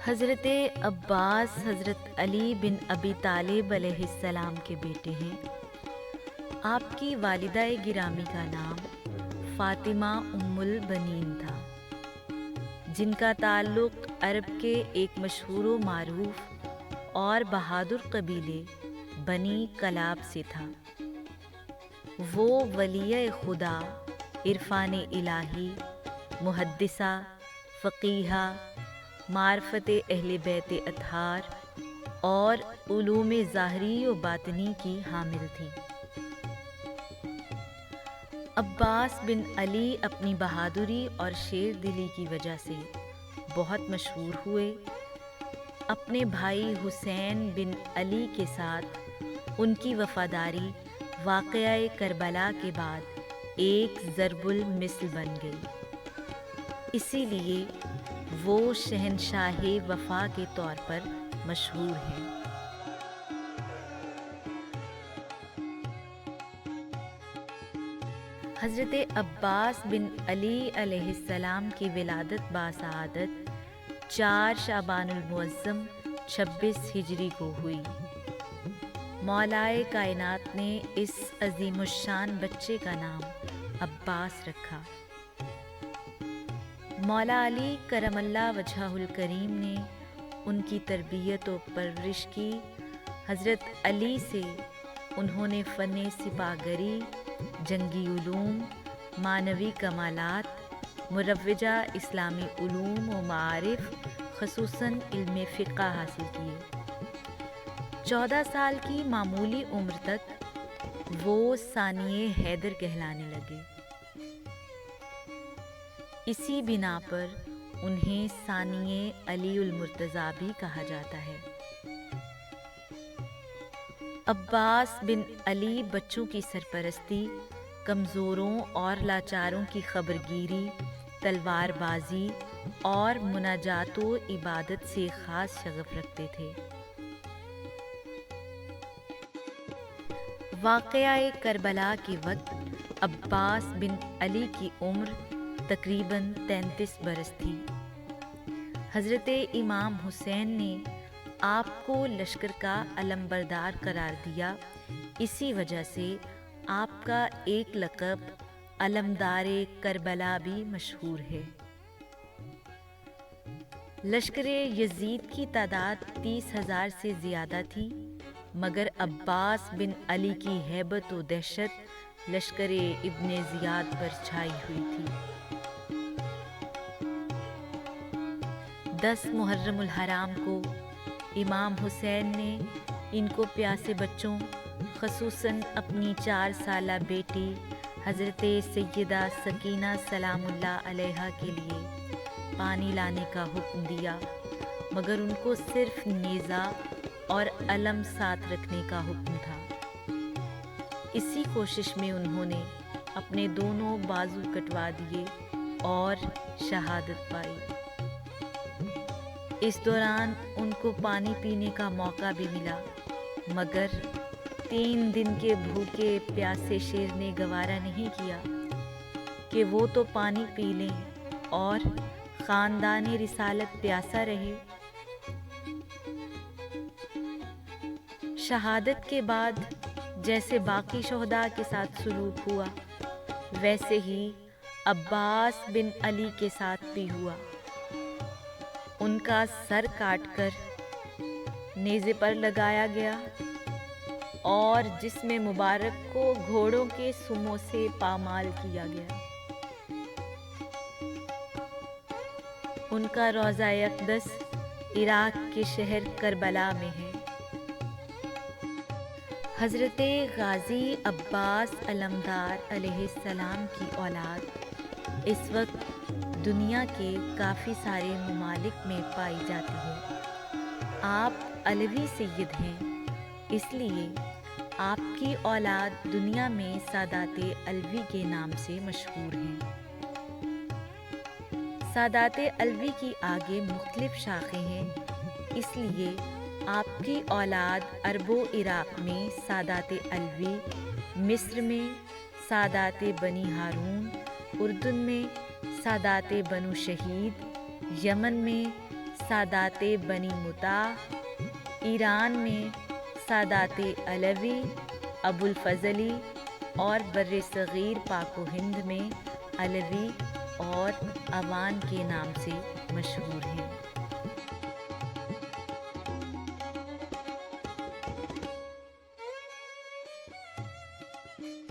حضرت عباس حضرت علی بن ابی طالب علیہ السلام کے بیٹے ہیں۔ آپ کی والدہ گرامی کا نام فاطمہ ام البنین تھا، جن کا تعلق عرب کے ایک مشہور و معروف اور بہادر قبیلے بنی کلاب سے تھا۔ وہ ولیہ خدا، عرفان الہی، محدثہ، فقیہہ، معرفت اہل بیت اطہار اور علوم ظاہری و باطنی کی حامل تھیں۔ عباس بن علی اپنی بہادری اور شیر دلی کی وجہ سے بہت مشہور ہوئے۔ اپنے بھائی حسین بن علی کے ساتھ ان کی وفاداری واقعہ کربلا کے بعد ایک ضرب المثل بن گئی، اسی لیے وہ شہنشاہ وفا کے طور پر مشہور ہیں۔ حضرت عباس بن علی علیہ السلام کی ولادت باسعادت 4 شعبان المعظم 26 ہجری کو ہوئی۔ مولائے کائنات نے اس عظیم الشان بچے کا نام عباس رکھا۔ مولا علی کرم اللہ وجہہ الکریم نے ان کی تربیت و پرورش کی۔ حضرت علی سے انہوں نے فن سپاہ گری، جنگی علوم، معنوی کمالات، مروجہ اسلامی علوم و معارف خصوصاً علم فقہ حاصل کیے۔ 14 سال کی معمولی عمر تک وہ ثانی حیدر کہلانے لگے۔ اسی بنا پر انہیں ثانی علی المرتضیٰ بھی کہا جاتا ہے۔ عباس بن علی بچوں کی سرپرستی، کمزوروں اور لاچاروں کی خبرگیری، تلوار بازی اور مناجات و عبادت سے خاص شغف رکھتے تھے۔ واقعہ کربلا کے وقت عباس بن علی کی عمر تقریباً 33 برس تھی۔ حضرت امام حسین نے آپ کو لشکر کا علمبردار قرار دیا، اسی وجہ سے آپ کا ایک لقب علمدار کربلا بھی مشہور ہے۔ لشکر یزید کی تعداد 30,000 سے زیادہ تھی، مگر عباس بن علی کی ہیبت و دہشت لشکر ابن زیاد پر چھائی ہوئی تھی۔ 10 محرم الحرام کو امام حسین نے ان کو پیاسے بچوں، خصوصاً اپنی 4 سالہ بیٹی حضرت سیدہ سکینہ سلام اللہ علیہا کے لیے پانی لانے کا حکم دیا، مگر ان کو صرف نیزہ اور علم ساتھ رکھنے کا حکم تھا۔ اسی کوشش میں انہوں نے اپنے دونوں بازو کٹوا دیے اور شہادت پائی۔ اس دوران ان کو پانی پینے کا موقع بھی ملا، مگر 3 دن کے بھوکے پیاسے شیر نے گوارا نہیں کیا کہ وہ تو پانی پی لیں اور خاندان رسالت پیاسا رہے۔ شہادت کے بعد جیسے باقی شہداء کے ساتھ سلوک ہوا، ویسے ہی عباس بن علی کے ساتھ بھی ہوا۔ ان کا سر کاٹ کر نیزے پر لگایا گیا اور جسم مبارک کو گھوڑوں کے سموں سے پامال کیا گیا۔ ان کا روضہ اقدس عراق کے شہر کربلا میں ہے۔ حضرت غازی عباس علمدار علیہ السلام کی اولاد اس وقت دنیا کے کافی سارے ممالک میں پائی جاتی ہے۔ آپ علوی سید ہیں، اس لیے آپ کی اولاد دنیا میں سادات علوی کے نام سے مشہور ہیں۔ سادات علوی کی آگے مختلف شاخیں ہیں، اس لیے آپ کی اولاد عرب و عراق میں سادات علوی، مصر میں سادات بنی ہارون، اردن میں سادات بنو شہید، یمن میں سادات بنی مطاع، ایران میں سادات علوی، ابو الفضلی، اور بر صغیر پاک و ہند میں علوی اور عوان کے نام سے مشہور ہیں۔